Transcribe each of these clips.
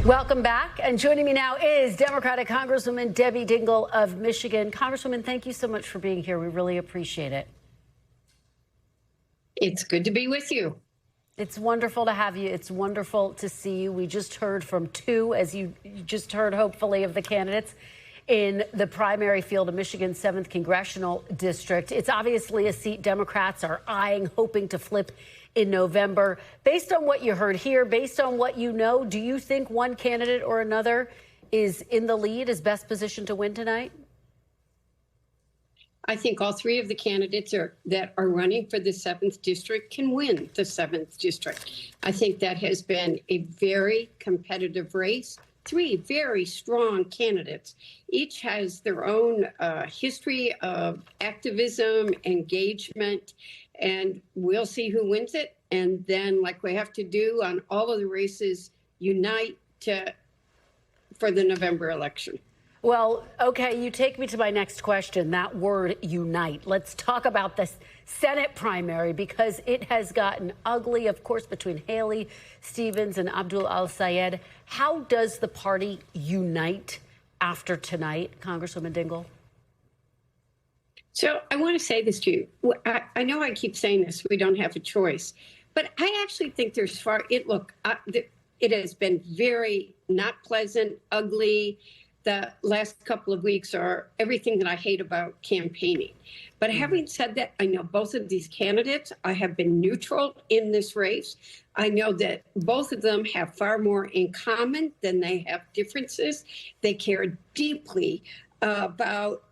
Welcome back. And joining me now is Democratic Congresswoman Debbie Dingell of Michigan. Congresswoman, thank you so much for being here. We really appreciate it. It's good to be with you. It's wonderful to have you. It's wonderful to see you. We just heard from two, as you just heard, hopefully, of the candidates in the primary field of Michigan's 7th Congressional District. It's obviously a seat Democrats are eyeing, hoping to flip in November. Based on what you heard here, based on what you know, do you think one candidate or another is in the lead, is best positioned to win tonight? I think all three of the candidates that are running for the 7th district can win the 7th district. I think that has been a very competitive race. Three very strong candidates. Each has their own history of activism, engagement, and we'll see who wins it. And then, like we have to do on all of the races, unite for the November election. Well, okay, you take me to my next question, that word unite. Let's talk about this Senate primary, because it has gotten ugly, of course, between Haley Stevens and Abdul Al-Sayed. How does the party unite after tonight, Congresswoman Dingell? So I want to say this to you. I know I keep saying this, we don't have a choice, but I actually think there's it has been very not pleasant, ugly. The last couple of weeks are everything that I hate about campaigning. But having said that, I know both of these candidates. I have been neutral in this race. I know that both of them have far more in common than they have differences. They care deeply about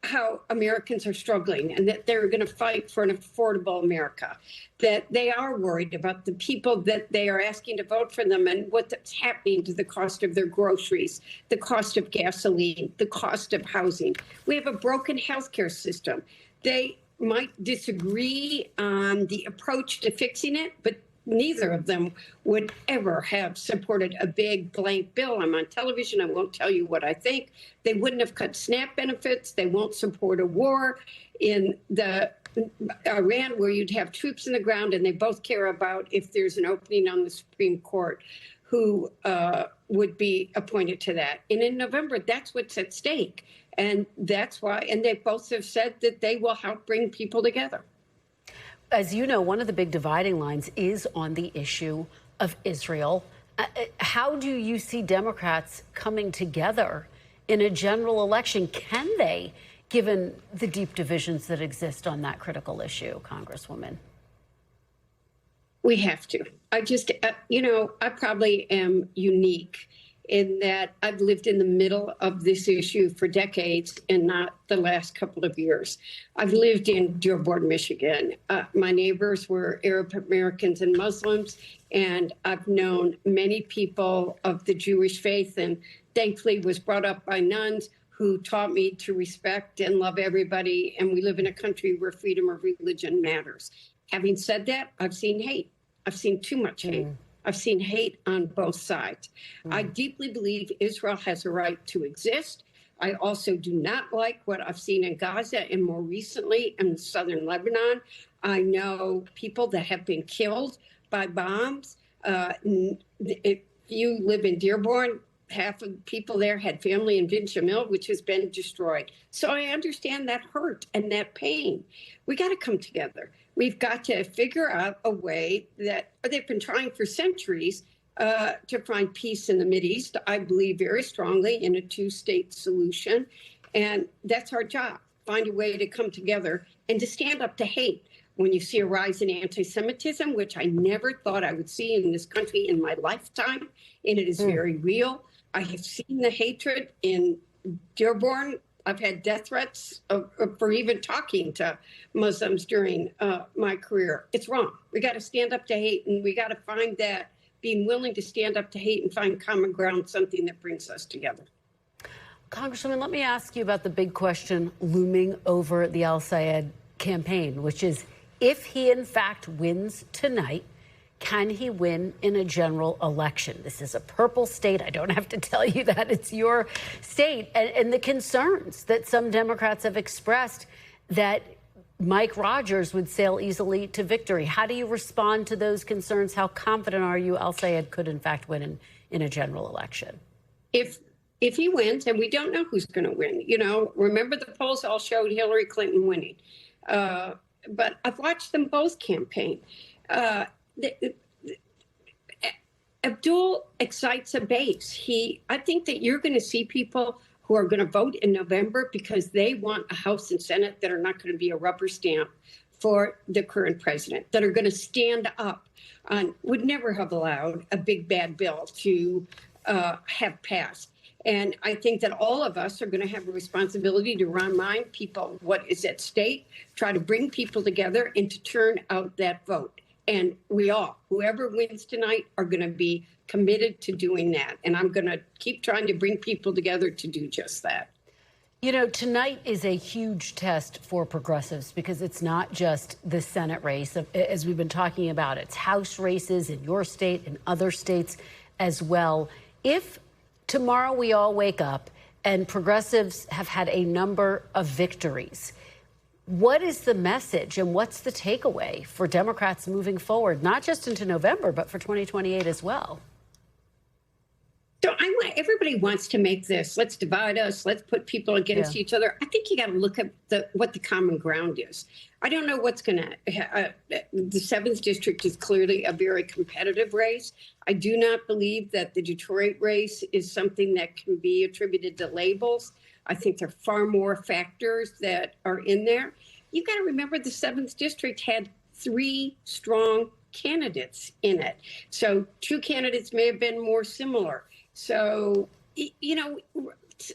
how Americans are struggling and that they're going to fight for an affordable America, that they are worried about the people that they are asking to vote for them and what's happening to the cost of their groceries, the cost of gasoline, the cost of housing. We have a broken healthcare system. They might disagree on the approach to fixing it, but neither of them would ever have supported a big blank bill. I'm on television. I won't tell you what I think. They wouldn't have cut SNAP benefits. They won't support a war in Iran where you'd have troops in the ground. And they both care about if there's an opening on the Supreme Court, who would be appointed to that. And in November, that's what's at stake. And that's why. And they both have said that they will help bring people together. As you know, one of the big dividing lines is on the issue of Israel. How do you see Democrats coming together in a general election? Can they, given the deep divisions that exist on that critical issue, Congresswoman? We have to. I probably am unique in that I've lived in the middle of this issue for decades and not the last couple of years. I've lived in Dearborn, Michigan. My neighbors were Arab Americans and Muslims, and I've known many people of the Jewish faith, and thankfully was brought up by nuns who taught me to respect and love everybody. And we live in a country where freedom of religion matters. Having said that, I've seen hate. I've seen too much hate. I've seen hate on both sides. I deeply believe Israel has a right to exist. I also do not like what I've seen in Gaza and more recently in southern Lebanon. I know people that have been killed by bombs. If you live in Dearborn, half of the people there had family in Ben Shamil, which has been destroyed. So I understand that hurt and that pain. We got to come together. We've got to figure out a way that they've been trying for centuries to find peace in the Mideast. I believe very strongly in a two-state solution. And that's our job, find a way to come together and to stand up to hate. When you see a rise in anti-Semitism, which I never thought I would see in this country in my lifetime, and it is very real. I have seen the hatred in Dearborn. I've had death threats for even talking to Muslims during my career. It's wrong. We got to stand up to hate, and we got to find that being willing to stand up to hate and find common ground, something that brings us together. Congresswoman, let me ask you about the big question looming over the Al-Sayed campaign, which is if he in fact wins tonight, can he win in a general election? This is a purple state. I don't have to tell you that. It's your state. And the concerns that some Democrats have expressed that Mike Rogers would sail easily to victory. How do you respond to those concerns? How confident are you al-Sayed could, in fact, win in a general election? If he wins, and we don't know who's going to win, remember the polls all showed Hillary Clinton winning. But I've watched them both campaign. Abdul excites a base. I think that you're going to see people who are going to vote in November because they want a House and Senate that are not going to be a rubber stamp for the current president, that are going to stand up on, would never have allowed a big bad bill to have passed. And I think that all of us are going to have a responsibility to remind people what is at stake, try to bring people together and to turn out that vote. And whoever wins tonight, are going to be committed to doing that. And I'm going to keep trying to bring people together to do just that. Tonight is a huge test for progressives because it's not just the Senate race, as we've been talking about. It's House races in your state and other states as well. If tomorrow we all wake up and progressives have had a number of victories, what is the message and what's the takeaway for Democrats moving forward, not just into November, but for 2028 as well? So everybody wants to make this, let's divide us, let's put people against each other. I think you got to look at what the common ground is. I don't know what's going to, the 7th district is clearly a very competitive race. I do not believe that the Detroit race is something that can be attributed to labels. I think there are far more factors that are in there. You got to remember the 7th district had 3 strong candidates in it. So 2 candidates may have been more similar. So,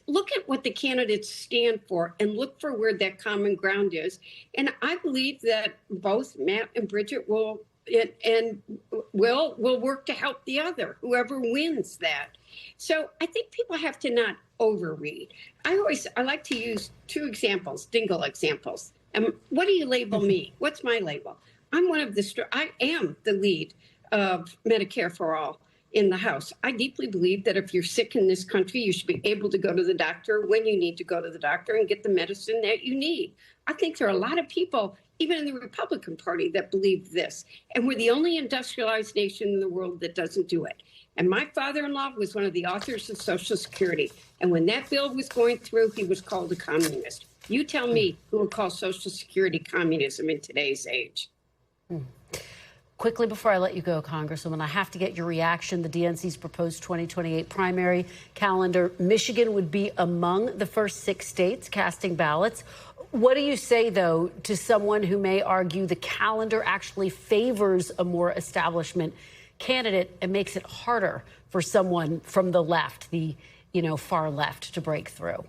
look at what the candidates stand for and look for where that common ground is. And I believe that both Matt and Bridget will work to help the other, whoever wins that. So I think people have to not overread. I like to use 2 examples, Dingell examples. What do you label me? What's my label? I am the lead of Medicare for All in the House. I deeply believe that if you're sick in this country, you should be able to go to the doctor when you need to go to the doctor and get the medicine that you need. I think there are a lot of people, even in the Republican Party, that believe this. And we're the only industrialized nation in the world that doesn't do it. And my father-in-law was one of the authors of Social Security. And when that bill was going through, he was called a communist. You tell me who would call Social Security communism in today's age. Quickly before I let you go, Congresswoman, I have to get your reaction. The DNC's proposed 2028 primary calendar. Michigan would be among the first 6 states casting ballots. What do you say, though, to someone who may argue the calendar actually favors a more establishment candidate and makes it harder for someone from the left, the far left, to break through?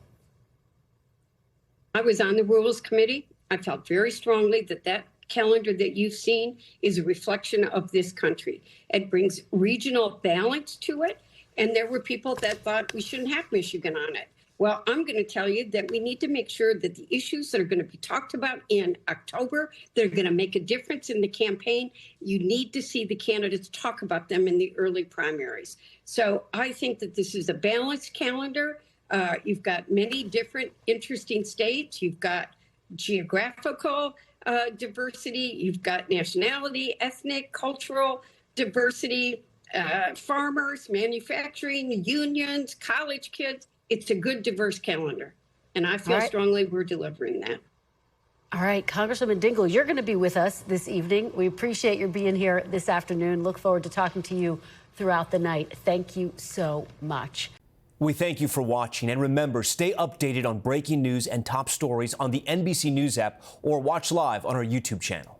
I was on the Rules Committee. I felt very strongly that calendar that you've seen is a reflection of this country. It brings regional balance to it. And there were people that thought we shouldn't have Michigan on it. Well, I'm going to tell you that we need to make sure that the issues that are going to be talked about in October, that are going to make a difference in the campaign, you need to see the candidates talk about them in the early primaries. So I think that this is a balanced calendar. You've got many different interesting states. You've got geographical diversity, you've got nationality, ethnic, cultural diversity, farmers, manufacturing, unions, college kids. It's a good, diverse calendar. And I feel strongly we're delivering that. All right, Congresswoman Dingell, you're going to be with us this evening. We appreciate your being here this afternoon. Look forward to talking to you throughout the night. Thank you so much. We thank you for watching, and remember, stay updated on breaking news and top stories on the NBC News app or watch live on our YouTube channel.